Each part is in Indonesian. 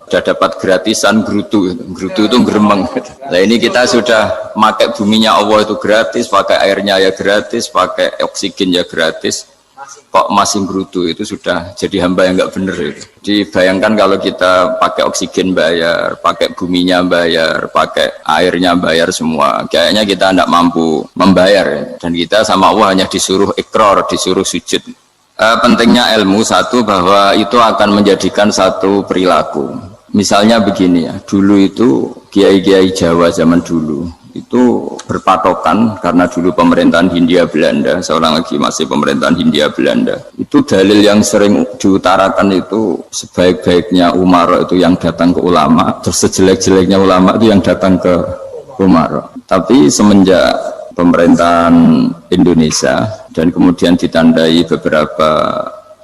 sudah dapat gratisan gerutu itu geremeng. Nah ini kita sudah pakai buminya Allah itu gratis, pakai airnya ya gratis, pakai oksigen ya gratis, kok masih gerutu, itu sudah jadi hamba yang nggak bener itu. Dibayangkan kalau kita pakai oksigen bayar, pakai buminya bayar, pakai airnya bayar semua, kayaknya kita tidak mampu membayar, dan kita sama Allah hanya disuruh ikrar, disuruh sujud. Pentingnya ilmu satu, bahwa itu akan menjadikan satu perilaku. Misalnya begini ya, dulu itu kiai-kiai Jawa zaman dulu itu berpatokan, karena dulu pemerintahan Hindia Belanda, seorang lagi masih pemerintahan Hindia Belanda, itu dalil yang sering diutarakan itu sebaik-baiknya umara itu yang datang ke ulama, terus sejelek-jeleknya ulama itu yang datang ke umara. Tapi semenjak pemerintahan Indonesia dan kemudian ditandai beberapa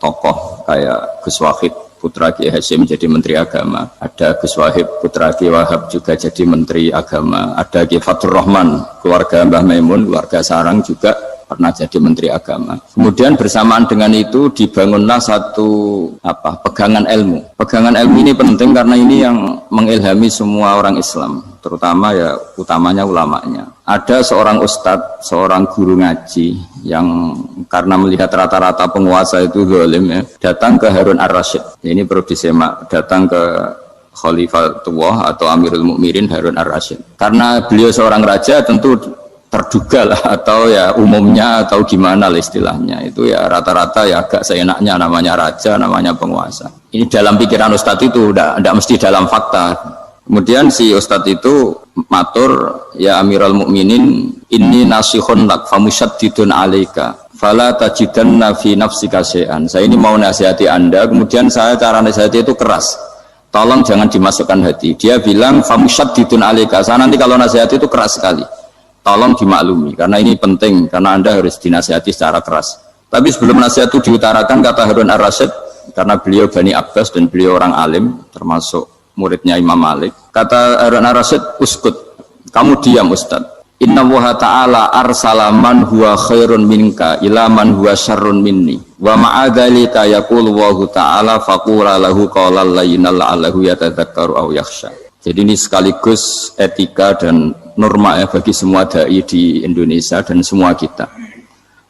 tokoh kayak Gus Wahid putra Kiai Hasyim jadi Menteri Agama, ada Gus Wahib putra Kiai Wahab juga jadi Menteri Agama, ada Kiai Fatur Rahman keluarga Mbah Maimun, keluarga Sarang juga pernah jadi Menteri Agama. Kemudian bersamaan dengan itu dibangunlah satu pegangan ilmu. Pegangan ilmu ini penting karena ini yang mengilhami semua orang Islam, terutama ya utamanya ulamanya. Ada seorang ustadz, seorang guru ngaji yang karena melihat rata-rata penguasa itu zalim ya, datang ke Harun Ar-Rasyid. Ini perlu disemak, datang ke Khalifatullah atau Amirul Mukminin Harun Ar-Rasyid. Karena beliau seorang raja, tentu terduga lah, atau ya umumnya atau gimana lah istilahnya, itu ya rata-rata ya agak seenaknya, namanya raja, namanya penguasa. Ini dalam pikiran ustadz itu, tidak mesti dalam fakta. Kemudian si ustadz itu matur, ya Amirul Mukminin, inni nasihun lak famusyaddidun alaika fala tajidanna fi nafsika syai'an. Saya ini mau nasihati Anda, kemudian saya cara nasihati itu keras, tolong jangan dimasukkan hati. Dia bilang famusyaddidun alaika, saya nanti kalau nasihati itu keras sekali, tolong dimaklumi karena ini penting, karena Anda harus dinasihati secara keras. Tapi sebelum nasihat itu diutarakan, kata Harun Ar-Rasyid, karena beliau Bani Abbas dan beliau orang alim termasuk muridnya Imam Malik, kata Harun Ar-Rasyid, uskut, kamu diam Ustaz. Inna Allaha ta'ala arsala man huwa khairun minka ila man huwa syarrun minni wa ma'adhalika yaqulu Allahu ta'ala faqula lahu qawlan layyinal la'allahu yatadzakkaru aw yakhsha. Jadi ini sekaligus etika dan norma ya bagi semua dai di Indonesia dan semua kita.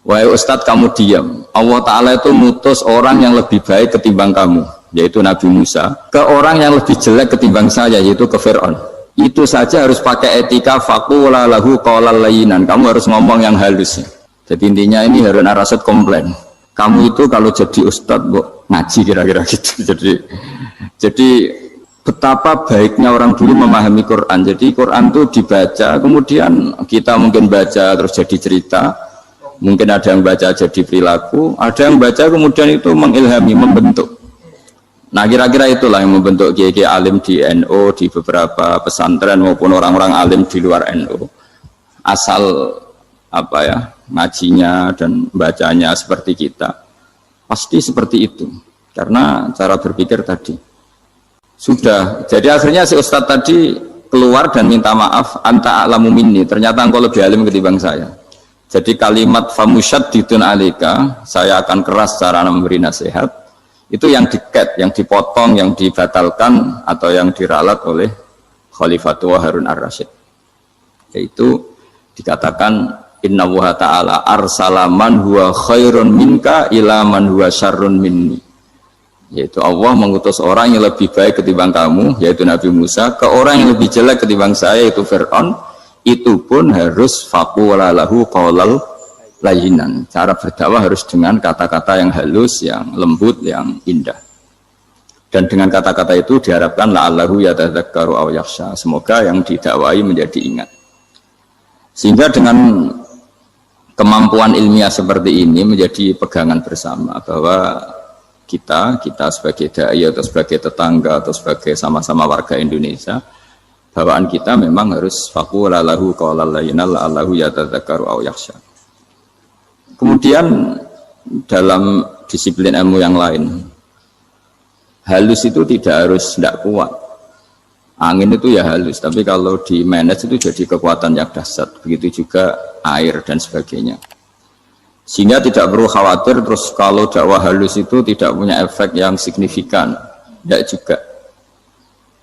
Wahai Ustadz, kamu diam. Allah Ta'ala itu mutus orang yang lebih baik ketimbang kamu, yaitu Nabi Musa, ke orang yang lebih jelek ketimbang saya, yaitu ke Fir'aun. Itu saja harus pakai etika, faqula lahu qawlan layyinan. Kamu harus ngomong yang halus ya. Jadi intinya ini Harun Ar-Rasyid komplain, kamu itu kalau jadi Ustadz ngaji kira-kira gitu. Jadi betapa baiknya orang dulu memahami Quran. Jadi Quran itu dibaca, kemudian kita mungkin baca terus jadi cerita, mungkin ada yang baca jadi perilaku, ada yang baca kemudian itu mengilhami, membentuk. Nah kira-kira itulah yang membentuk kiai-kiai alim di NU, di beberapa pesantren maupun orang-orang alim di luar NU. Asal ngajinya dan bacanya seperti kita, pasti seperti itu. Karena cara berpikir tadi sudah, jadi akhirnya si Ustadz tadi keluar dan minta maaf, anta a'lamu minni, ternyata engkau lebih alim ketimbang saya. Jadi kalimat famusyaddidun alika, saya akan keras cara memberi nasihat, itu yang diket, yang dipotong, yang dibatalkan atau yang diralat oleh Khalifatullah Harun Ar-Rasyid. Yaitu dikatakan inna Allaha ta'ala arsala man huwa khairun minka ila man huwa syarrun minni. Yaitu Allah mengutus orang yang lebih baik ketimbang kamu, yaitu Nabi Musa, ke orang yang lebih jelek ketimbang saya, yaitu Fir'aun. Itu pun harus faqula lahu qawlal layyinan. Cara berdakwah harus dengan kata-kata yang halus, yang lembut, yang indah. Dan dengan kata-kata itu diharapkan la'allahu yatadzakkaru aw yakhsha. Semoga yang didakwai menjadi ingat. Sehingga dengan kemampuan ilmiah seperti ini menjadi pegangan bersama bahwa kita sebagai dai atau sebagai tetangga atau sebagai sama-sama warga Indonesia, bawaan kita memang harus faqula lahu qawlan layyinan la'allahu yatadzakkaru aw yakhsha. Kemudian dalam disiplin ilmu yang lain, halus itu tidak kuat. Angin itu ya halus, tapi kalau di manage itu jadi kekuatan yang dahsyat. Begitu juga air dan sebagainya. Sehingga tidak perlu khawatir terus kalau dakwah halus itu tidak punya efek yang signifikan. Tidak juga.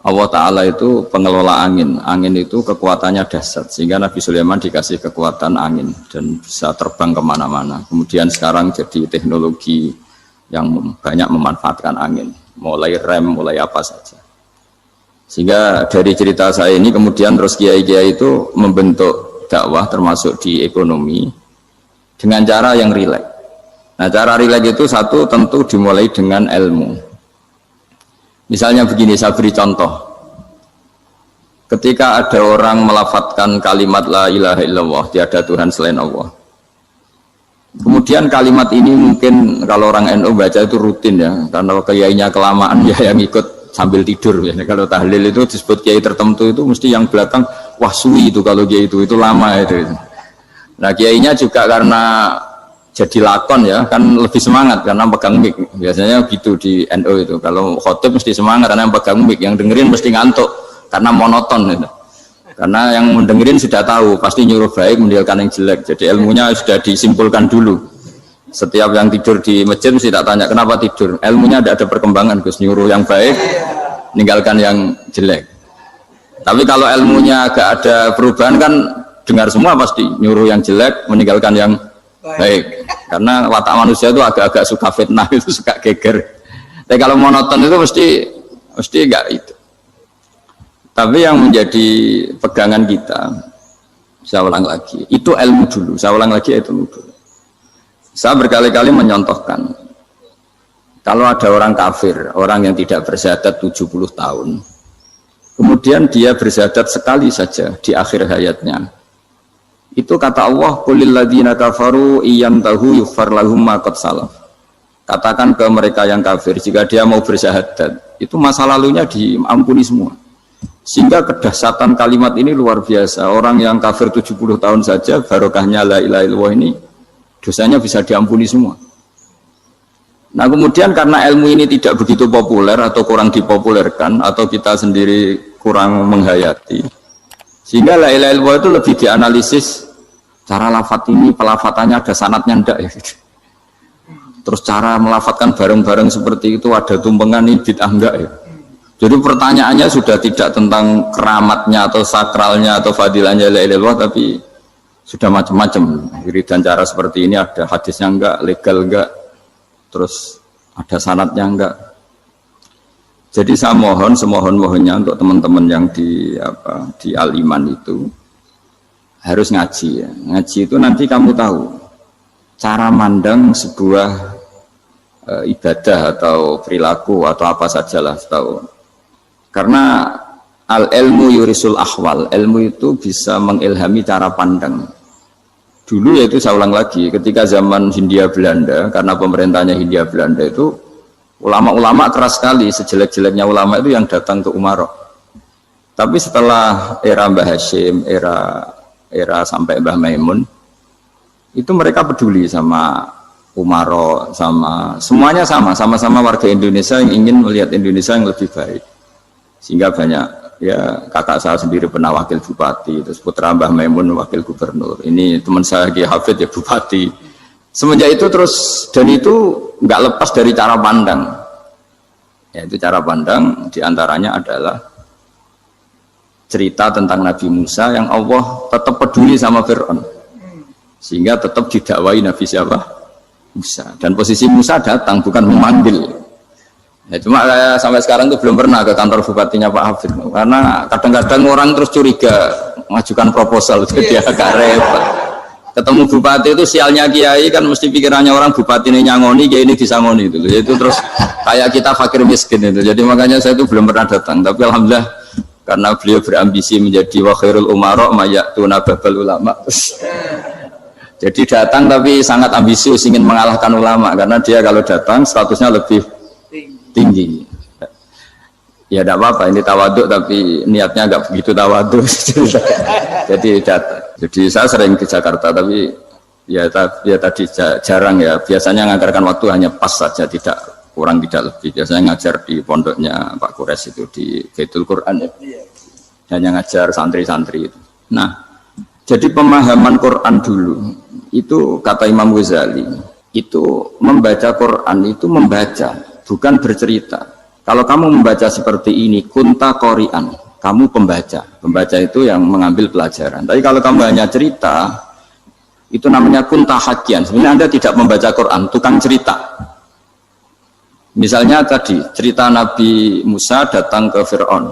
Allah Ta'ala itu pengelola angin. Angin itu kekuatannya dahsyat. Sehingga Nabi Sulaiman dikasih kekuatan angin. Dan bisa terbang kemana-mana. Kemudian sekarang jadi teknologi yang banyak memanfaatkan angin. Mulai rem, mulai apa saja. Sehingga dari cerita saya ini kemudian terus kiai-kiai itu membentuk dakwah termasuk di ekonomi. Dengan cara yang rileks. Nah cara rileks itu satu tentu dimulai dengan ilmu. Misalnya begini, saya beri contoh. Ketika ada orang melafadzkan kalimat la ilaha illallah, tiada Tuhan selain Allah. Kemudian kalimat ini mungkin kalau orang NU baca itu rutin ya, karena kiainya kelamaan ya yang ikut sambil tidur. Ya. Kalau tahlil itu disebut kiai tertentu itu mesti yang belakang, wah suwi itu kalau kiai itu lama itu. Nah kiainya juga karena jadi lakon ya kan lebih semangat karena pegang mic biasanya gitu di NU itu kalau khotib mesti semangat karena yang pegang mic yang dengerin mesti ngantuk karena monoton gitu. Karena yang mendengerin sudah tahu pasti nyuruh baik meninggalkan yang jelek jadi ilmunya sudah disimpulkan dulu. Setiap yang tidur di masjid mesti tak tanya kenapa tidur, ilmunya tidak ada perkembangan Gus, nyuruh yang baik meninggalkan yang jelek. Tapi kalau ilmunya agak ada perubahan kan dengar semua pasti nyuruh yang jelek meninggalkan yang baik, karena watak manusia itu agak-agak suka fitnah, itu suka geger. Tapi kalau monoton itu mesti enggak itu. Tapi yang menjadi pegangan kita, saya ulang lagi, itu ilmu dulu. Saya ulang lagi itu ilmu dulu. Saya berkali-kali menyontohkan, kalau ada orang kafir, orang yang tidak bersyahadat 70 tahun, kemudian dia bersyahadat sekali saja di akhir hayatnya. Itu kata Allah, qulil ladzina kafaru iyantahu yughfar lahum ma qad salaf. Katakan ke mereka yang kafir jika dia mau bersyahadat, itu masa lalunya diampuni semua. Sehingga kedahsyatan kalimat ini luar biasa. Orang yang kafir 70 tahun saja barokahnya la ilaha illallah ini dosanya bisa diampuni semua. Nah, kemudian karena ilmu ini tidak begitu populer atau kurang dipopulerkan atau kita sendiri kurang menghayati, sehingga la ilaha illallah itu lebih dianalisis cara lafadz ini, pelafatannya ada sanadnya enggak ya gitu. Terus cara melafatkan bareng-bareng seperti itu ada tumpengan ini bid'ah enggak ya. Jadi pertanyaannya sudah tidak tentang keramatnya atau sakralnya atau fadilahnya la ilaha illallah, tapi sudah macam-macam. Wiridan cara seperti ini ada hadisnya enggak, legal enggak, terus ada sanadnya enggak. Jadi saya mohon semohon-mohonnya untuk teman-teman yang di Al-Iman itu harus ngaji ya. Ngaji itu nanti kamu tahu cara mandang sebuah ibadah atau perilaku atau apa sajalah tahu. Karena al-ilmu yurisul ahwal, ilmu itu bisa mengilhami cara pandang. Dulu yaitu saya ulang lagi, ketika zaman Hindia Belanda, karena pemerintahnya Hindia Belanda itu ulama-ulama keras sekali, sejelek-jeleknya ulama itu yang datang ke Umaro. Tapi setelah era Mbah Hashim, era sampai Mbah Maimun, itu mereka peduli sama Umaro, sama semuanya sama-sama warga Indonesia yang ingin melihat Indonesia yang lebih baik. Sehingga banyak ya kakak saya sendiri pernah wakil bupati, terus putra Mbah Maimun wakil gubernur. Ini teman saya Ki Hafid ya bupati. Semenjak itu terus dan itu nggak lepas dari cara pandang. Ya itu cara pandang diantaranya adalah cerita tentang Nabi Musa yang Allah tetap peduli sama Fir'aun. Sehingga tetap didakwai Nabi siapa? Musa. Dan posisi Musa datang bukan memanggil. Ya, cuma sampai sekarang itu belum pernah ke kantor bupatinya Pak Hafid. Karena kadang-kadang orang terus curiga mengajukan proposal jadi agak repot. Ketemu bupati itu sialnya kiai kan mesti pikirannya orang bupati ini nyangoni, kiai ini disangoni itu. Itu terus kayak kita fakir miskin itu. Jadi makanya saya itu belum pernah datang. Tapi alhamdulillah karena beliau berambisi menjadi wa khairul umara mayatuna babal ulama. Jadi datang tapi sangat ambisius ingin mengalahkan ulama karena dia kalau datang statusnya lebih tinggi. Ya tidak apa-apa ini tawaduk tapi niatnya enggak begitu tawaduk. Jadi saya sering ke Jakarta tapi ya tadi jarang ya. Biasanya ngajarkan waktu hanya pas saja, tidak kurang tidak lebih. Biasanya ngajar di pondoknya Pak Kures itu di Baitul Quran ya. Hanya ngajar santri-santri itu. Nah, jadi pemahaman Quran dulu itu kata Imam Ghazali itu membaca Quran itu membaca bukan bercerita. Kalau kamu membaca seperti ini, kunta qori'an, kamu pembaca. Pembaca itu yang mengambil pelajaran. Tapi kalau kamu hanya cerita, itu namanya kunta hakian. Sebenarnya Anda tidak membaca Quran, tukang cerita. Misalnya tadi, cerita Nabi Musa datang ke Fir'aun.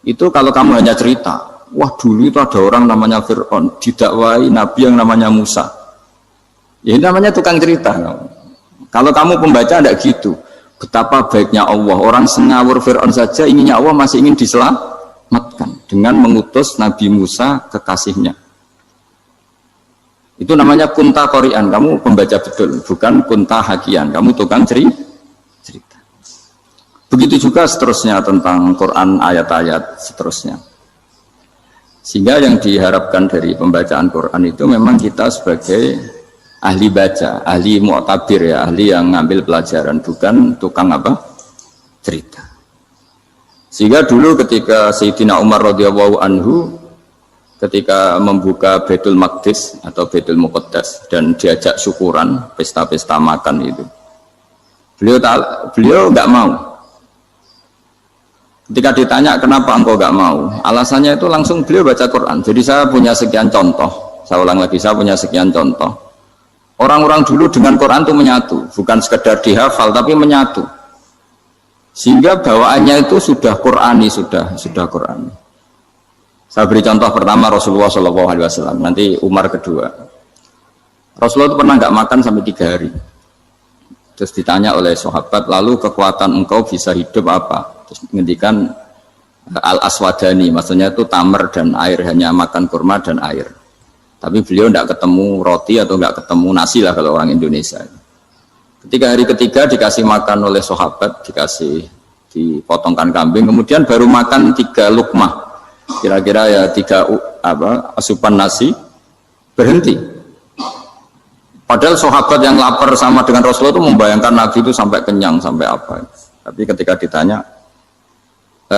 Itu kalau kamu hanya cerita, wah dulu itu ada orang namanya Fir'aun, didakwai Nabi yang namanya Musa. Ya ini namanya tukang cerita. Kalau kamu pembaca tidak gitu. Betapa baiknya Allah, orang sengawur Fir'aun saja inginnya Allah masih ingin diselamatkan dengan mengutus Nabi Musa kekasihnya. Itu namanya kunta qori'an, kamu pembaca betul, bukan kunta hakian, kamu tukang cerita. Begitu juga seterusnya tentang Quran ayat-ayat seterusnya. Sehingga yang diharapkan dari pembacaan Quran itu memang kita sebagai ahli baca, ahli mu'tabir ya, ahli yang ngambil pelajaran, bukan tukang apa? Cerita. Sehingga dulu ketika Sayyidina Umar radhiyallahu anhu ketika membuka Baitul Maqdis atau Baitul Muqaddas dan diajak syukuran, pesta-pesta makan itu. Beliau enggak mau. Ketika ditanya kenapa engkau enggak mau? Alasannya itu langsung beliau baca Quran. Jadi saya punya sekian contoh. Saya ulang lagi, saya punya sekian contoh. Orang-orang dulu dengan Quran itu menyatu, bukan sekedar dihafal tapi menyatu. Sehingga bawaannya itu sudah Qurani, sudah Qurani. Saya beri contoh pertama Rasulullah SAW, nanti Umar kedua. Rasulullah itu pernah nggak makan sampai 3 hari. Terus ditanya oleh sahabat, lalu kekuatan engkau bisa hidup apa? Terus menghentikan al-aswadani, maksudnya itu tamar dan air, hanya makan kurma dan air. Tapi beliau tidak ketemu roti atau nggak ketemu nasi lah kalau orang Indonesia. Ketika hari ketiga dikasih makan oleh sahabat, dipotongkan kambing, kemudian baru makan 3 lukmah, kira-kira ya 3 asupan nasi, berhenti. Padahal sahabat yang lapar sama dengan Rasulullah itu membayangkan Nabi itu sampai kenyang, sampai apa. Tapi ketika ditanya,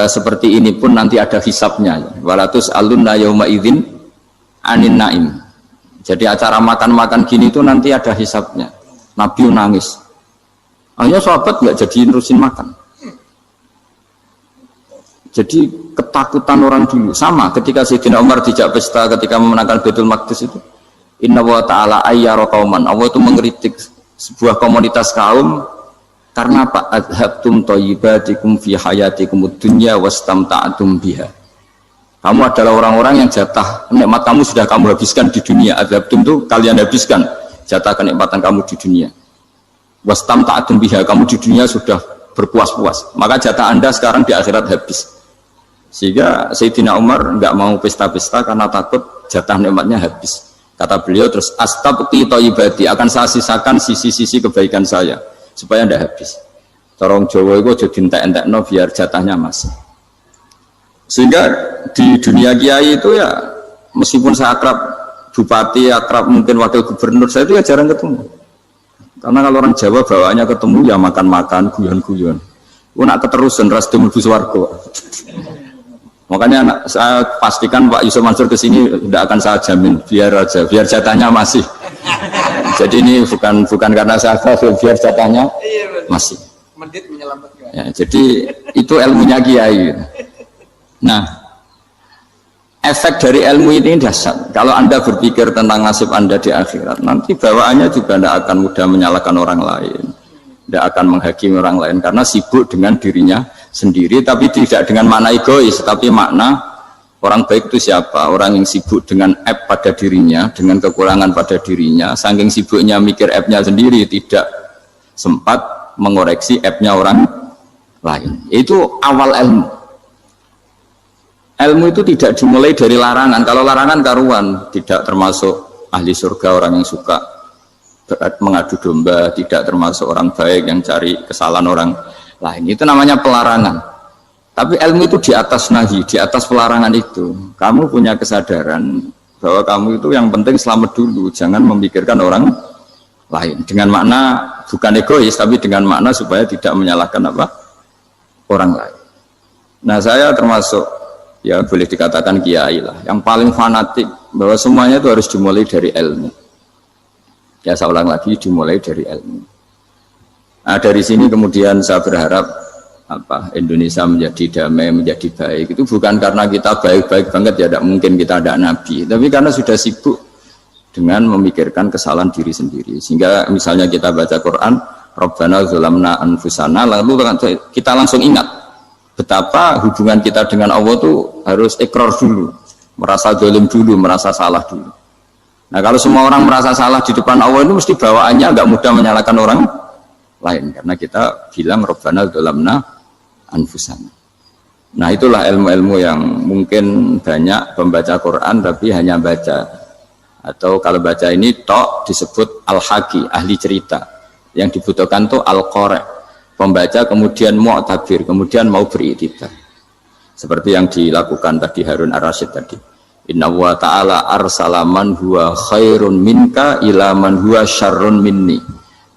seperti ini pun nanti ada hisabnya. Walatus alunna yauma idzin anin naim. Jadi acara makan-makan gini itu nanti ada hisabnya. Nabi nangis. Akhirnya sahabat nggak jadi nerusin makan. Jadi ketakutan orang dulu sama ketika Sayyidina Umar dijak pesta ketika memenangkan Baitul Maqdis itu. Inna wa ta'ala ayyara qauman. Allah itu mengkritik sebuah komunitas kaum karena apa? Adhabtum thayyibatikum fi hayatikum ad-dunya wastamta'tum biha. Kamu adalah orang-orang yang jatah nikmat kamu sudah kamu habiskan di dunia. Adhabtum itu kalian habiskan jatah kenikmatan kamu di dunia. Wastamta'tum biha, kamu di dunia sudah berpuas-puas. Maka jatah Anda sekarang di akhirat habis. Sehingga Sayyidina Umar enggak mau pesta-pesta karena takut jatah nikmatnya habis. Kata beliau terus, astabqi thayyibati, akan saya sisakan sisi-sisi kebaikan saya supaya tidak habis. Corong Jawa itu jadi entek-entekno biar jatahnya masih. Sehingga di dunia kiai itu ya meskipun saya akrab bupati, akrab mungkin wakil gubernur, saya itu ya jarang ketemu. Karena kalau orang Jawa bawaannya ketemu ya makan-makan, guyon-guyon. Nak keterusan ras mlebu swarga. Makanya saya pastikan Pak Yusuf Mansur ke sini tidak akan saya jamin, biar aja, biar jatahnya masih. Jadi ini bukan karena saya biar jatahnya masih. Medit menyelamatkan. Ya, jadi itu ilmunya kiai. Nah, efek dari ilmu ini dahsyat. Kalau Anda berpikir tentang nasib Anda di akhirat, nanti bawaannya juga tidak akan mudah menyalahkan orang lain, tidak akan menghakimi orang lain karena sibuk dengan dirinya sendiri, tapi tidak dengan makna egois, tapi makna orang baik itu siapa? Orang yang sibuk dengan aib pada dirinya, dengan kekurangan pada dirinya, saking sibuknya mikir aibnya sendiri, tidak sempat mengoreksi aibnya orang lain. Itu awal ilmu. Ilmu itu tidak dimulai dari larangan. Kalau larangan karuan, tidak termasuk ahli surga, orang yang suka mengadu domba, tidak termasuk orang baik yang cari kesalahan orang lain. Itu namanya pelarangan. Tapi ilmu itu di atas nahi, di atas pelarangan itu. Kamu punya kesadaran bahwa kamu itu yang penting selamat dulu, jangan memikirkan orang lain. Dengan makna bukan egois, tapi dengan makna supaya tidak menyalahkan apa? Orang lain. Nah, saya termasuk ya boleh dikatakan kiai lah, yang paling fanatik bahwa semuanya itu harus dimulai dari ilmu. Ya saya ulang lagi, dimulai dari ilmu. Nah, dari sini kemudian saya berharap Indonesia menjadi damai, menjadi baik. Itu bukan karena kita baik-baik banget ya, tidak mungkin kita ada nabi, tapi karena sudah sibuk dengan memikirkan kesalahan diri sendiri. Sehingga misalnya kita baca Quran, Rabbana zalamna anfusana, lalu kita langsung ingat betapa hubungan kita dengan Allah itu harus ikrar dulu, merasa zalim dulu, merasa salah dulu. Nah kalau semua orang merasa salah di depan Allah itu mesti bawaannya agak mudah menyalahkan orang lain, karena kita bilang Rabbana zalamna anfusana. Nah itulah ilmu-ilmu yang mungkin banyak pembaca Quran tapi hanya baca, atau kalau baca ini tok disebut al-haki, ahli cerita. Yang dibutuhkan tuh al-qari, pembaca kemudian mu'tabir, kemudian mau beriktibar, seperti yang dilakukan tadi Harun ar-Rasyid tadi. Inna wa ta'ala arsala man huwa khairun minka ila man huwa syarrun minni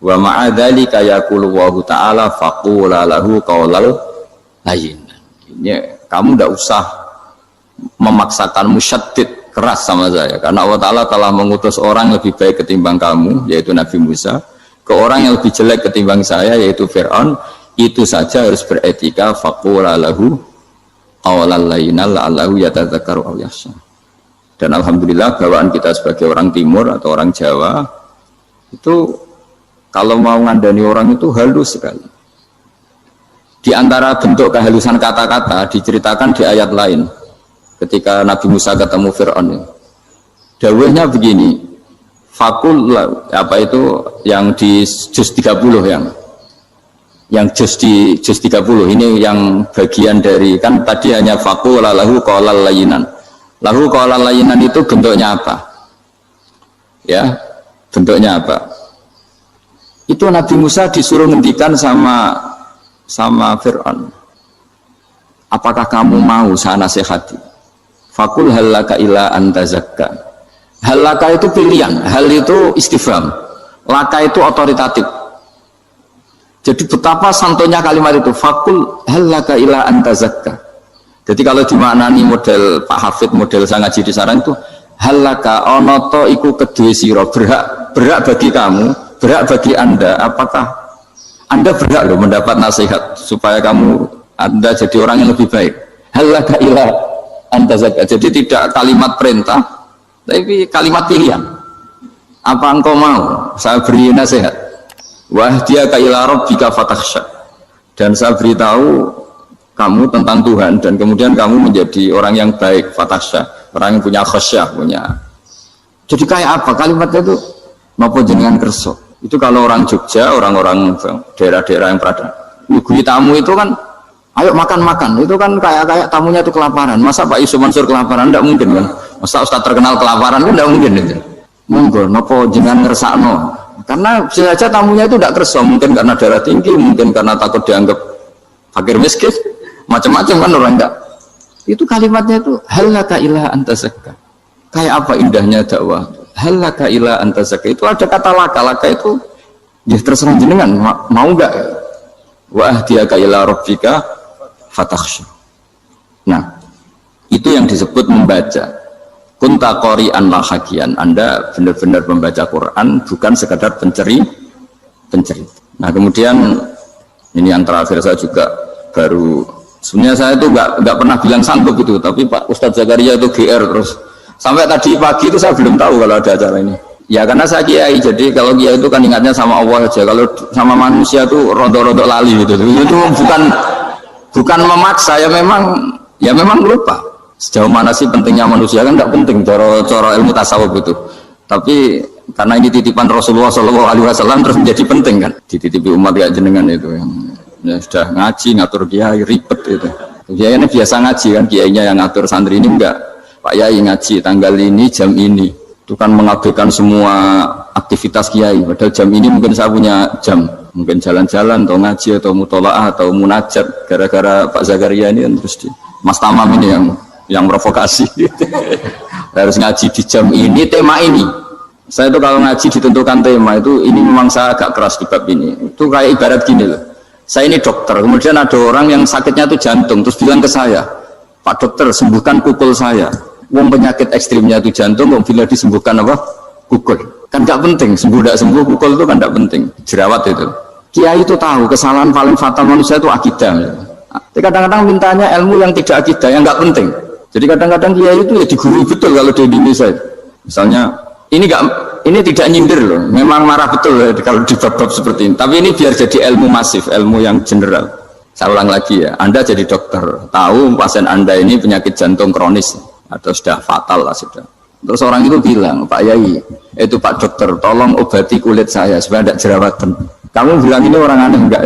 wa ma'adzalika yaqulu wa ta'ala faqula lahu qawlal lain. Ini kamu tidak usah memaksakan musyaddid keras sama saya, karena Allah Ta'ala telah mengutus orang lebih baik ketimbang kamu, yaitu Nabi Musa, ke orang yang lebih jelek ketimbang saya, yaitu Fir'aun. Itu saja harus beretika. Faqula lahu qawlan layinan la'allahu yatadzakkaru aw yakhsha. Dan alhamdulillah bawaan kita sebagai orang timur atau orang Jawa itu kalau mau ngandani orang itu halus sekali. Di antara bentuk kehalusan kata-kata diceritakan di ayat lain ketika Nabi Musa ketemu Fir'aun. Dawuhnya begini, fakul apa itu yang di juz 30 yang juz di juz 30 ini yang bagian dari, kan tadi hanya fakul lahu qawlal layinan. Lahu qawlal layinan itu bentuknya apa? Ya, bentuknya apa? Itu Nabi Musa disuruh ngendikan sama Fir'aun, apakah kamu mau saya nasihati? Fakul halaka ila antazakka. Halaka itu pilihan, hal itu istifham, laka itu otoritatif. Jadi betapa santonya kalimat itu, fakul halaka ila antazakka. Jadi kalau dimaknani model Pak Hafid, model saya ngaji di sarang itu, halaka onoto iku kedue sira, berhak bagi kamu, berhak bagi anda, apakah anda berhak loh mendapat nasihat supaya anda jadi orang yang lebih baik. Halaka ila antazakka. Jadi tidak kalimat perintah, tapi kalimat pilihan. Apa engkau mau saya beri nasihat? Wahdiyaka ila rabbika fatakhsha. Dan saya beritahu kamu tentang Tuhan, dan kemudian kamu menjadi orang yang baik, fatakhsha, orang yang punya khasyah, punya. Jadi kayak apa kalimatnya itu? Napa jenengan kerso? Itu kalau orang Jogja, orang-orang daerah-daerah yang berada nyugui tamu itu kan, ayo makan-makan, itu kan kayak tamunya itu kelaparan. Masa Pak Yusuf Mansur kelaparan? Tidak mungkin kan. Masa Ustaz terkenal kelaparan kan tidak mungkin itu. Monggo nopo jangan ngersakno, karena bisa saja tamunya itu tidak kerso, mungkin karena darah tinggi, mungkin karena takut dianggap fakir miskin, macam-macam kan orang enggak. Itu kalimatnya itu halaka ila antazakka. Kayak apa indahnya dakwah. Halaka ila antazakka, itu ada kata laka itu ya terserah jenengan mau enggak. Wa ahdiyaka ila rabbika fatakhsha. Nah, itu yang disebut membaca. Kunta qari'an la hakian, Anda benar-benar membaca Quran, bukan sekadar penceri. Nah, kemudian ini yang terakhir, saya juga baru, sebenarnya saya itu enggak pernah bilang sanggup itu, tapi Pak Ustadz Zakaria itu GR terus. Sampai tadi pagi itu saya belum tahu kalau ada acara ini. Ya karena saya kiai, jadi kalau kiai itu kan ingatnya sama Allah aja. Kalau sama manusia tuh rodok-rodok lali gitu. Itu bukan memaksa, ya memang lupa. Sejauh mana sih pentingnya manusia kan tidak penting cara ilmu tasawuf itu. Tapi karena ini titipan Rasulullah SAW terus menjadi penting kan. Dititipi umat ya jenengan itu yang ya sudah ngaji ngatur kiai ribet itu. Kiai ini biasa ngaji kan, kiainya yang ngatur, santri ini enggak. Pak Yai ngaji tanggal ini jam ini, itu kan mengabaikan semua aktivitas kiai. Padahal jam ini mungkin saya punya jam, mungkin jalan-jalan atau ngaji atau mutolaah atau munajat. Gara-gara Pak Zakaria ini kan terus Mas Tamam ini yang provokasi. Harus ngaji di jam ini, tema ini. Saya itu kalau ngaji ditentukan tema itu, ini memang saya agak keras di bab ini. Itu kayak ibarat gini loh. Saya ini dokter, kemudian ada orang yang sakitnya itu jantung, terus bilang ke saya, Pak dokter sembuhkan kukul saya. Wong penyakit ekstrimnya itu jantung, kok bila disembuhkan apa? Kukul. Kan gak penting, sembuh tidak sembuh, kukul itu kan gak penting. Jerawat itu. Kiai itu tahu kesalahan paling fatal manusia itu akidah. Kadang-kadang mintanya ilmu yang tidak akidah, yang nggak penting. Jadi kadang-kadang kiai itu ya digurui betul kalau di Indonesia. Misalnya ini tidak nyindir loh, memang marah betul ya, kalau di bab-bab seperti ini. Tapi ini biar jadi ilmu masif, ilmu yang general. Saya ulang lagi ya, Anda jadi dokter, tahu pasien Anda ini penyakit jantung kronis atau sudah fatal lah sudah. Terus orang itu bilang, Pak Yai, itu Pak Dokter, tolong obati kulit saya supaya tidak jerawatan. Kamu bilang ini orang aneh enggak?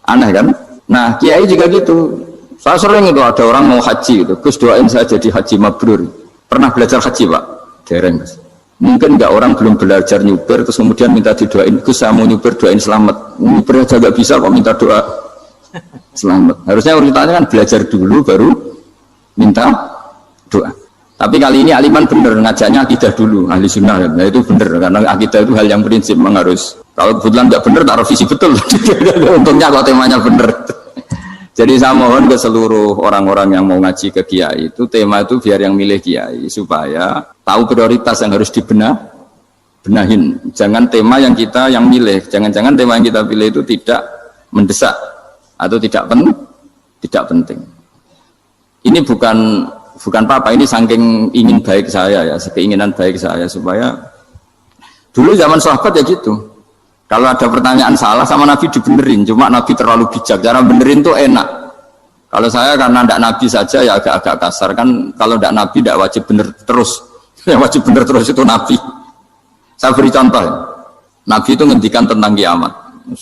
Aneh kan? Nah, kiai juga gitu. Saya sering itu ada orang mau haji gitu, Gus doain saya jadi haji mabrur. Pernah belajar haji Pak? Dereng Gus. Mungkin enggak orang belum belajar nyuper terus kemudian minta didoain, Gus saya mau nyuper doain selamat. Nyuper aja enggak bisa kok minta doa selamat. Harusnya urutannya kan belajar dulu baru minta doa. Tapi kali ini aliman bener ngajaknya akidah dulu, ahli sunnah. Nah itu bener karena akidah itu hal yang prinsip memang harus. Kalau kebetulan nggak bener taruh visi betul. Untungnya kalau temanya bener. Jadi saya mohon ke seluruh orang-orang yang mau ngaji ke kiai itu tema itu biar yang milih kiai supaya tahu prioritas yang harus benahin. Jangan tema yang kita yang milih, jangan-jangan tema yang kita pilih itu tidak mendesak atau tidak penting. Ini bukan apa, ini saking ingin baik saya ya, keinginan baik saya supaya dulu zaman sahabat ya gitu. Kalau ada pertanyaan salah sama Nabi dibenerin, cuma Nabi terlalu bijak, cara benerin tuh enak. Kalau saya karena tidak Nabi saja ya agak-agak kasar kan, kalau tidak Nabi tidak wajib bener terus, yang wajib bener terus itu Nabi. Saya beri contoh, Nabi itu ngendikan tentang kiamat,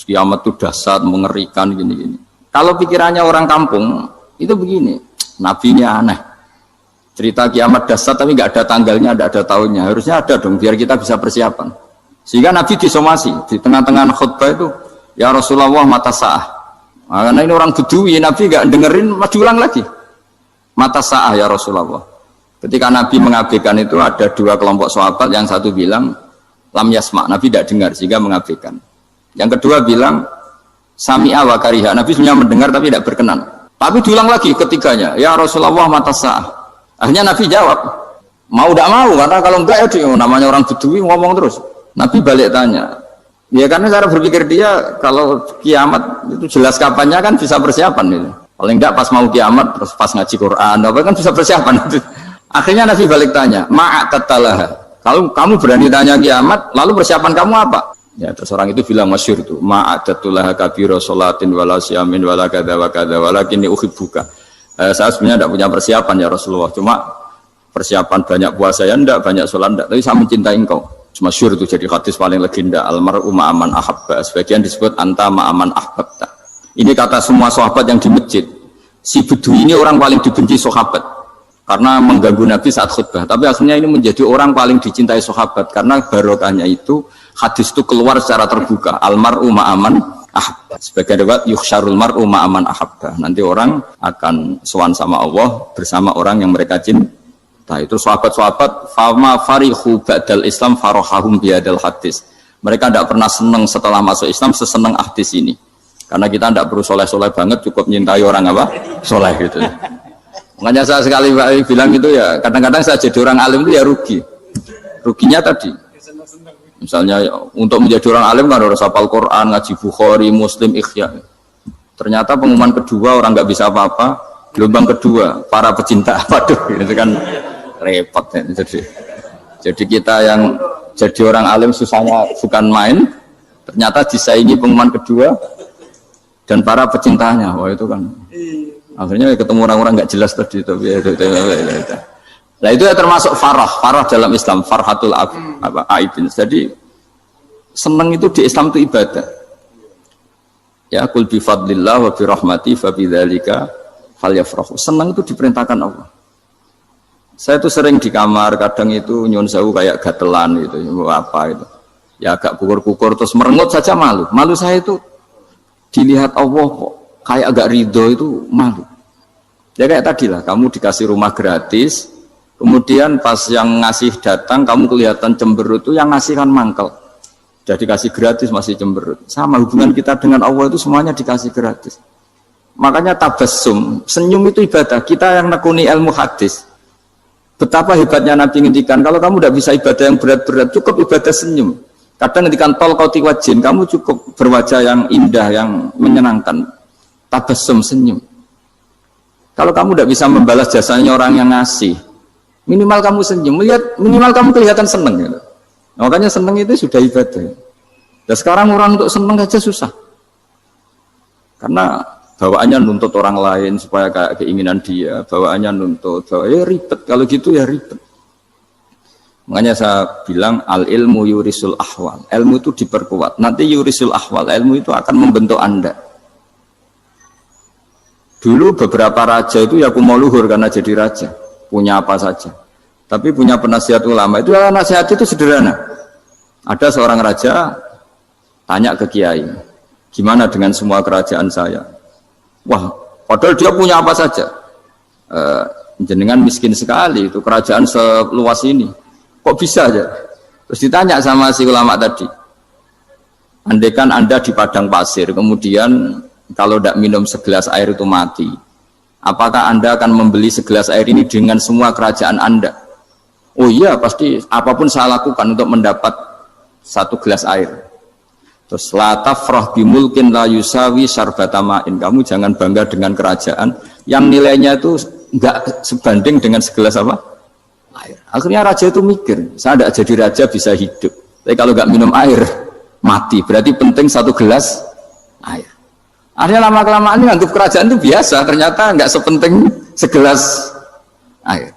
kiamat itu dahsyat, mengerikan gini-gini. Kalau pikirannya orang kampung itu begini, Nabi ini aneh. Cerita kiamat dahsyat tapi nggak ada tanggalnya, nggak ada tahunnya. Harusnya ada dong biar kita bisa persiapan. Sehingga Nabi disomasi di tengah-tengah khutbah itu, ya Rasulullah mata sa'ah. Nah, karena ini orang Bedui, Nabi nggak dengerin, maju ulang lagi. Mata sa'ah ya Rasulullah. Ketika Nabi mengabaikan itu ada dua kelompok sahabat, yang satu bilang lam yasma, Nabi tidak dengar sehingga mengabaikan. Yang kedua bilang sami'a wa kariha, Nabi sebenarnya mendengar tapi tidak berkenan. Tapi diulang lagi ketiganya, ya Rasulullah mata sa'ah. Akhirnya Nabi jawab, mau tidak mau, karena kalau enggak ya namanya orang Bedui ngomong terus. Nabi balik tanya, ya karena cara berpikir dia kalau kiamat itu jelas kapannya kan bisa persiapan itu. Paling enggak pas mau kiamat, terus pas ngaji Quran, apa kan bisa persiapan. Akhirnya Nabi balik tanya, ma'atatalaha, kalau kamu berani tanya kiamat, lalu persiapan kamu apa? Ya terus orang itu bilang masyhur itu, ma'atatulaha kabiro sholatin wala siyamin wala kada wa kada walakinni uhibbuka. Saya sebenarnya tidak punya persiapan ya Rasulullah, cuma persiapan banyak puasa ya enggak, banyak sholat enggak, tapi saya mencintai engkau. Masyhur itu jadi hadis paling legenda, almar'u ma'aman ahabba, sebagian disebut anta ma'aman ahbabta. Ini kata semua sahabat yang di masjid. Si Bedui ini orang paling dibenci sahabat karena mengganggu Nabi saat khutbah, tapi akhirnya ini menjadi orang paling dicintai sahabat karena barokahnya itu hadis itu keluar secara terbuka, almar'u ma'aman ahabba. Sebagai riwayat yuhsyarul mar'u ma'aman ahabba. Nanti orang akan sowan sama Allah bersama orang yang mereka cintai. Itu sahabat-sahabat fama farihu ba'dal Islam farahahum biadal hadis. Mereka tidak pernah senang setelah masuk Islam sesenang hadis ini. Karena kita tidak perlu soleh-soleh banget, cukup nyintai orang apa? Soleh gitu. Makanya saya sekali bilang itu ya, kadang-kadang saya jadi orang alim itu ya rugi. Ruginya tadi. Misalnya untuk menjadi orang alim kan harus hafal Quran, ngaji Bukhari, Muslim, Ikhya. Ternyata pengumuman kedua orang nggak bisa apa-apa, gelombang kedua para pecinta, waduh, itu kan repot ya. Jadi kita yang jadi orang alim susahnya bukan main, ternyata disaingi pengumuman kedua dan para pecintanya, wah itu kan. Akhirnya ketemu orang-orang nggak jelas tadi, tapi nah itu ya termasuk farah dalam Islam, farhatul aibin. Jadi senang itu di Islam itu ibadah. Ya kul bi fadlillah wa bi rahmati fa bidzalika falyafrahu. Senang itu diperintahkan Allah. Saya itu sering di kamar, kadang itu nyun sewu kayak gatelan gitu, apa itu. Ya agak kukur-kukur terus merengut saja malu. Malu saya itu dilihat Allah kok kayak agak ridho itu malu. Ya kayak tadi lah, kamu dikasih rumah gratis, kemudian pas yang ngasih datang kamu kelihatan cemberut, itu yang ngasih kan mangkel. Jadi dikasih gratis masih cemberut. Sama hubungan kita dengan Allah itu semuanya dikasih gratis. Makanya tabassum, senyum itu ibadah. Kita yang nekuni ilmu hadis, betapa hebatnya Nabi ngendikan, kalau kamu tidak bisa ibadah yang berat-berat, cukup ibadah senyum. Kadang ketika tol kau tiwajin, kamu cukup berwajah yang indah, yang menyenangkan, tabassum, senyum. Kalau kamu tidak bisa membalas jasanya orang yang ngasih, minimal kamu senyum, minimal kamu kelihatan seneng. Gitu. Makanya seneng itu sudah ibadah. Dan sekarang orang untuk seneng aja susah, karena bawaannya nuntut orang lain supaya kayak keinginan dia, bawaannya nuntut, ya ribet. Kalau gitu ya ribet. Makanya saya bilang al ilmu yurisul ahwal, ilmu itu diperkuat. Nanti yurisul ahwal, ilmu itu akan membentuk Anda. Dulu beberapa raja itu ya mau luhur karena jadi raja, punya apa saja. Tapi punya penasihat ulama itu nasihat itu sederhana. Ada seorang raja tanya ke kiai, gimana dengan semua kerajaan saya? Wah, padahal dia punya apa saja. Jenengan miskin sekali, itu kerajaan seluas ini. Kok bisa aja? Terus ditanya sama si ulama tadi, andaikan Anda di padang pasir, kemudian kalau tidak minum segelas air itu mati, apakah Anda akan membeli segelas air ini dengan semua kerajaan Anda? Oh iya, pasti apapun saya lakukan untuk mendapat satu gelas air. Terus la tafrah bimulkin la yusawi syarbatamain. Kamu jangan bangga dengan kerajaan yang nilainya itu enggak sebanding dengan segelas apa? Air. Akhirnya raja itu mikir, saya tidak jadi raja bisa hidup. Tapi kalau enggak minum air mati. Berarti penting satu gelas air. Akhirnya lama-kelamaan ini anggap kerajaan itu biasa. Ternyata enggak sepenting segelas air.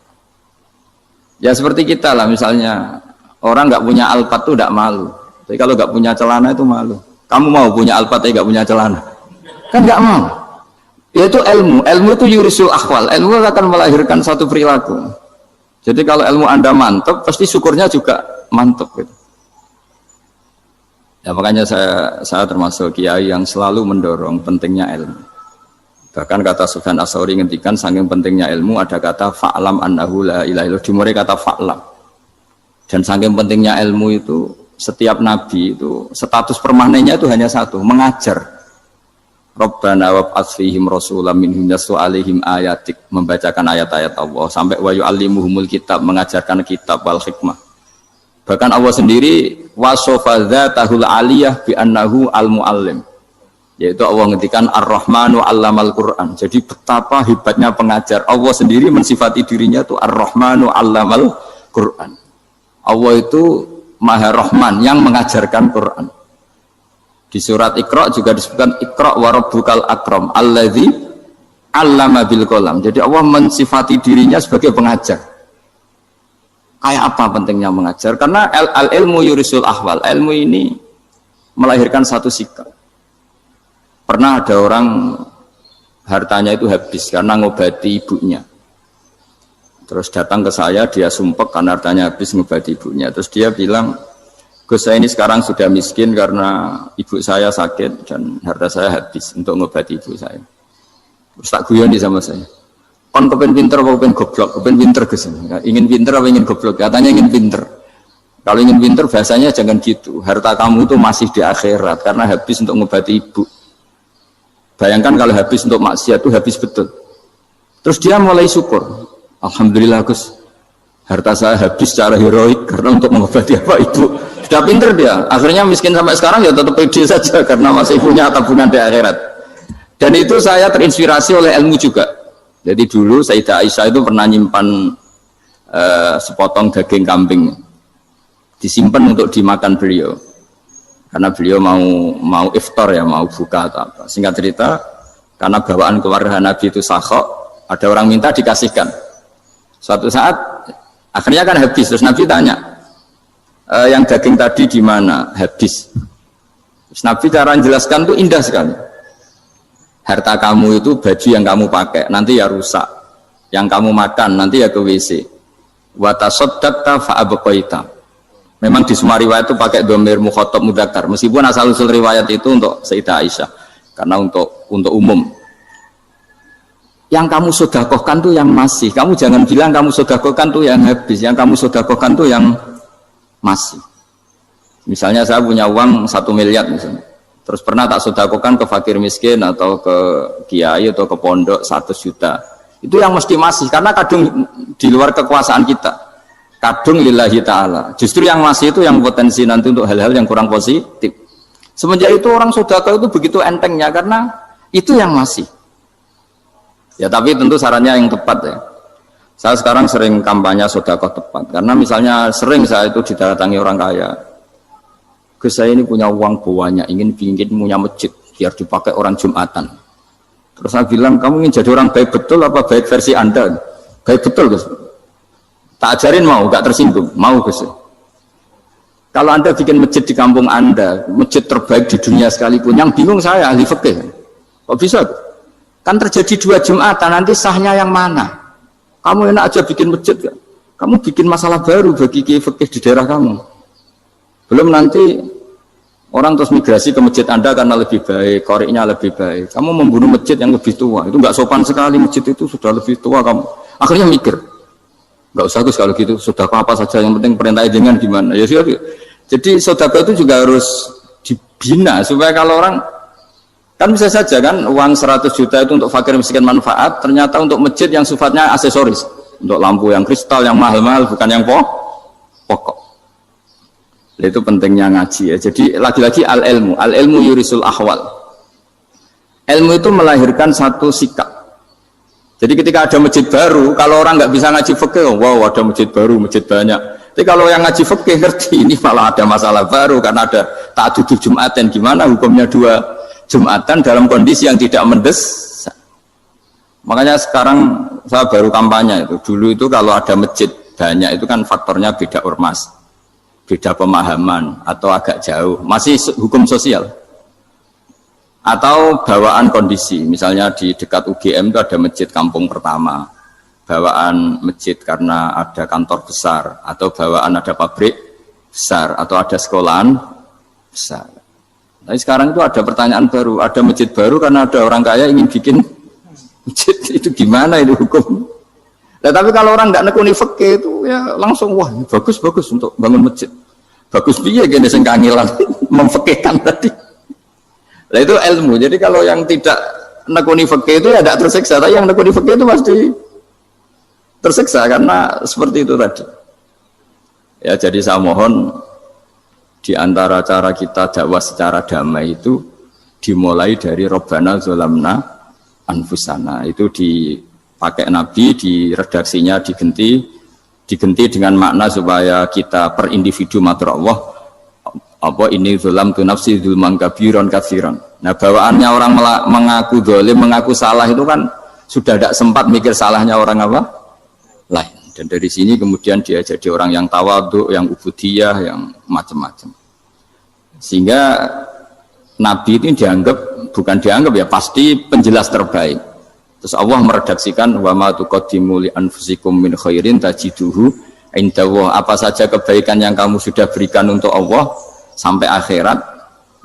Ya seperti kita lah, misalnya orang enggak punya alpat itu enggak malu. Tapi kalau nggak punya celana itu malu. Kamu mau punya alpat tapi nggak punya celana? Kan nggak mau. Yaitu ilmu. Ilmu itu yurisul akhwal. Ilmu akan melahirkan satu perilaku. Jadi kalau ilmu Anda mantap, pasti syukurnya juga mantap. Gitu. Ya makanya saya termasuk kiai yang selalu mendorong pentingnya ilmu. Bahkan kata Sufyan Ats-Tsauri ngendikan saking pentingnya ilmu ada kata fa'lam annahu la ilaha illallah. Dimulai kata fa'lam. Dan saking pentingnya ilmu itu setiap nabi itu status permanennya itu hanya satu, mengajar. Rabbana wab'ats fihim rasulam minhum yatlu 'alaihim ayatik, membacakan ayat-ayat Allah sampai wa yu'allimuhumul kitab, mengajarkan kitab wal hikmah. Bahkan Allah sendiri wasofa dzatahul 'aliyah bi annahu al-muallim. Yaitu Allah ngendikan Ar-Rahmanu 'allamal Qur'an. Jadi betapa hebatnya pengajar. Allah sendiri mensifati dirinya itu Ar-Rahmanu 'allamal Qur'an. Allah itu Maha Rahman yang mengajarkan Quran. Di surat Iqra juga disebutkan Iqra wa rabbukal akram alladzi 'allama bil qalam. Jadi Allah mensifati dirinya sebagai pengajar. Kayak apa pentingnya mengajar? Karena al ilmu yurisul ahwal. Ilmu ini melahirkan satu sikap. Pernah ada orang hartanya itu habis karena ngobati ibunya. Terus datang ke saya, dia sumpek karena hartanya habis ngobati ibunya. Terus dia bilang, Gus, saya ini sekarang sudah miskin karena ibu saya sakit dan harta saya habis untuk ngobati ibu saya. Terus tak guyon di sama saya. Kon kepen pinter apa kepen goblok? Kepen pinter Gus. Ingin pinter apa ingin goblok? Katanya ingin pinter. Kalau ingin pinter bahasanya jangan gitu. Harta kamu itu masih di akhirat karena habis untuk ngobati ibu. Bayangkan kalau habis untuk maksiat itu habis betul. Terus dia mulai syukur. Alhamdulillah Gus, harta saya habis secara heroik karena untuk mengobati apa ibu. Sudah pinter dia, akhirnya miskin sampai sekarang ya tetap pede saja karena masih punya tabungan di akhirat. Dan itu saya terinspirasi oleh ilmu juga. Jadi dulu Sayyidah Aisyah itu pernah nyimpan sepotong daging kambing, disimpan untuk dimakan beliau. Karena beliau mau iftar ya, mau buka atau apa. Singkat cerita, karena bawaan keluarga Nabi itu sakhok, ada orang minta dikasihkan. Suatu saat akhirnya kan habis, terus Nabi tanya, yang daging tadi di mana? Habis. Terus Nabi cara menjelaskan itu indah sekali. Harta kamu itu baju yang kamu pakai, nanti ya rusak. Yang kamu makan nanti ya ke WC. Wa tasaddaqta fa abqaita. Memang di semua riwayat itu pakai dhamir mukhatab mudzakkar. Meskipun asal usul riwayat itu untuk Sayyidah Aisyah, karena untuk umum. Yang kamu sedekahkan tuh yang masih. Kamu jangan bilang kamu sedekahkan tuh yang habis. Yang kamu sedekahkan tuh yang masih. Misalnya saya punya uang 1 miliar misalnya. Terus pernah tak sedekahkan ke fakir miskin atau ke kiai atau ke pondok 100 juta. Itu yang mesti masih karena kadang di luar kekuasaan kita. kadung lillahi ta'ala. Justru yang masih itu yang potensi nanti untuk hal-hal yang kurang positif. Semenjak itu orang sedekah itu begitu entengnya karena itu yang masih. Ya tapi tentu sarannya yang tepat ya. Saya sekarang sering kampanye sedekah tepat karena misalnya sering saya itu didatangi orang kaya. Gus, saya ini punya uang banyak, ingin punya masjid biar dipakai orang Jumatan. Terus saya bilang, kamu ingin jadi orang baik betul apa baik versi Anda? Baik betul, Gus. Tak ajarin mau, gak tersinggung, mau, Gus. Kalau Anda bikin masjid di kampung Anda, masjid terbaik di dunia sekalipun, yang bingung saya ahli fikih. Kok bisa? Kan terjadi 2 Jumatan, nanti sahnya yang mana? Kamu enak aja bikin masjid, kan? Kamu bikin masalah baru bagi kiai fikih di daerah kamu. Belum nanti orang terus migrasi ke masjid Anda karena lebih baik, koriknya lebih baik. Kamu membunuh masjid yang lebih tua, itu nggak sopan sekali, masjid itu sudah lebih tua kamu. Akhirnya mikir, nggak usah Gus kalau gitu, sedekah apa saja, yang penting perintah dengan gimana. Ya sudah. Jadi sedekah itu juga harus dibina supaya kalau orang kan bisa saja kan uang 100 juta itu untuk fakir miskin manfaat, ternyata untuk masjid yang sifatnya aksesoris, untuk lampu yang kristal yang mahal-mahal bukan yang pokok. Itu pentingnya ngaji ya. Jadi lagi-lagi al-ilmu yurisul ahwal. Ilmu itu melahirkan satu sikap. Jadi ketika ada masjid baru, kalau orang nggak bisa ngaji fikih, wow ada masjid baru, masjid banyak. Tapi kalau yang ngaji fikih ngerti ini malah ada masalah baru karena ada ta'addud Jumatan, gimana hukumnya 2 Jumatan dalam kondisi yang tidak mendesak. Makanya sekarang saya baru kampanye itu. Dulu itu kalau ada masjid banyak itu kan faktornya beda ormas, beda pemahaman atau agak jauh, masih hukum sosial atau bawaan kondisi. Misalnya di dekat UGM itu ada masjid kampung pertama, bawaan masjid karena ada kantor besar atau bawaan ada pabrik besar atau ada sekolahan besar. Tapi sekarang itu ada pertanyaan baru, ada masjid baru karena ada orang kaya ingin bikin masjid, itu gimana itu hukum? Nah, tapi kalau orang tidak nekuni fikih itu ya langsung wah bagus untuk bangun masjid. Bagus piye gene sing kangelan memfikihkan tadi. Nah itu ilmu. Jadi kalau yang tidak nekuni fikih itu ya tidak tersiksa, tapi yang nekuni fikih itu pasti tersiksa karena seperti itu tadi. Ya jadi saya mohon di antara cara kita dakwah secara damai itu dimulai dari Rabbana zalamna anfusana. Itu pakai Nabi di redaksinya diganti dengan makna supaya kita per individu matur Allah apa ini zulam tu nafsi zulman kabiron katsiran. Nah bawaannya orang mengaku zalim, mengaku salah itu kan sudah tidak sempat mikir salahnya orang apa lain. Dan dari sini kemudian dia jadi orang yang tawadhu, yang ubudiyah, yang macam-macam. Sehingga Nabi ini bukan dianggap ya pasti penjelas terbaik. Terus Allah meredaksikan wa ma tuqaddimu li anfusikum min khairin tajiduhu indallah. Apa saja kebaikan yang kamu sudah berikan untuk Allah sampai akhirat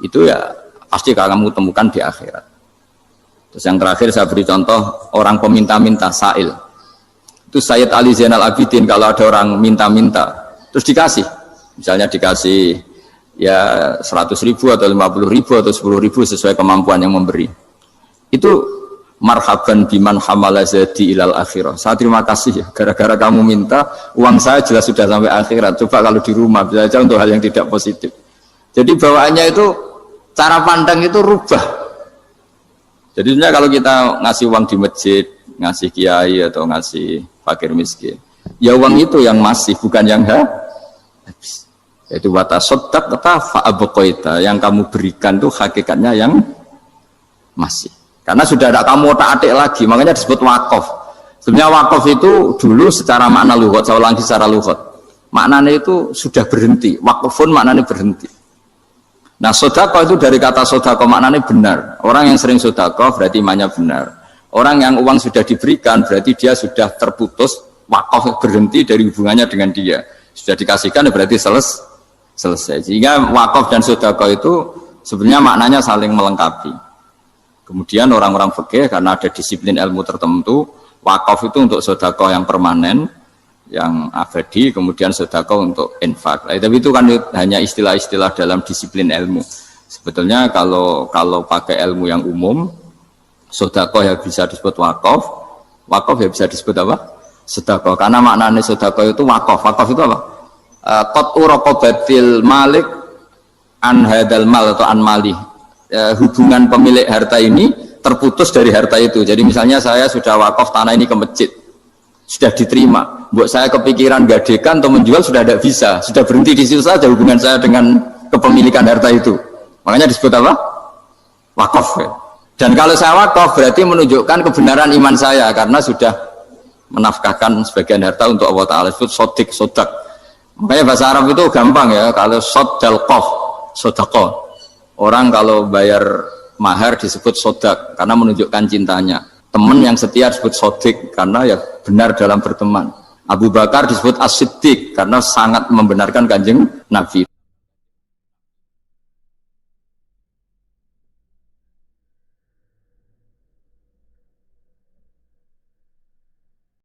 itu ya pasti kamu temukan di akhirat. Terus yang terakhir saya beri contoh orang peminta-minta sa'il. Itu Sayyid Ali Zainal Abidin kalau ada orang minta-minta terus dikasih. Misalnya dikasih ya 100.000 atau 50.000 atau 10.000 sesuai kemampuan yang memberi. Itu marhaban biman hamala zadi ilal akhirah. Saya terima kasih ya, gara-gara kamu minta uang saya jelas sudah sampai akhirat. Coba kalau di rumah bisa saja untuk hal yang tidak positif. Jadi bawaannya itu cara pandang itu rubah. Jadi sebenarnya kalau kita ngasih uang di masjid, ngasih kiai atau ngasih fakir miskin, ya uang itu yang masih bukan yang habis. Yaitu watasodak kata fa'abqaita, yang kamu berikan itu hakikatnya yang masih. Karena sudah ada kamu otak-atik lagi, makanya disebut wakaf. Sebenarnya wakaf itu dulu secara makna lughat, saya ulangi secara lughat. Maknanya itu sudah berhenti, wakafun maknanya berhenti. Nah sedekah itu dari kata sedekah maknanya benar. Orang yang sering sedekah berarti imannya benar. Orang yang uang sudah diberikan berarti dia sudah terputus, wakaf berhenti dari hubungannya dengan dia. Sudah dikasihkan berarti selesai. Sehingga wakaf dan sedekah itu sebenarnya maknanya saling melengkapi. Kemudian orang-orang fikih karena ada disiplin ilmu tertentu, wakaf itu untuk sedekah yang permanen, yang abadi, kemudian sedekah untuk infak. Tapi itu kan hanya istilah-istilah dalam disiplin ilmu. Sebetulnya kalau pakai ilmu yang umum, sedekah ya bisa disebut wakaf ya bisa disebut apa? sedekah. Karena maknanya sedekah itu wakaf. Wakaf itu apa? Qat uraqabatil malik an hadal mal atau an mali. Hubungan pemilik harta ini terputus dari harta itu. Jadi misalnya saya sudah wakaf tanah ini ke masjid, sudah diterima. Buat saya kepikiran gadekan atau menjual sudah tidak bisa, sudah berhenti di situ saja hubungan saya dengan kepemilikan harta itu. Makanya disebut apa? Wakaf. Dan kalau saya wakaf berarti menunjukkan kebenaran iman saya karena sudah menafkahkan sebagian harta untuk Allah Ta'ala. Disebut sodik, sodak. Makanya bahasa Arab itu gampang ya. Kalau sodal qaf, sodako. Orang kalau bayar mahar disebut sodak karena menunjukkan cintanya. Teman yang setia disebut sodik karena ya benar dalam berteman. Abu Bakar disebut as-siddiq karena sangat membenarkan kanjeng Nabi.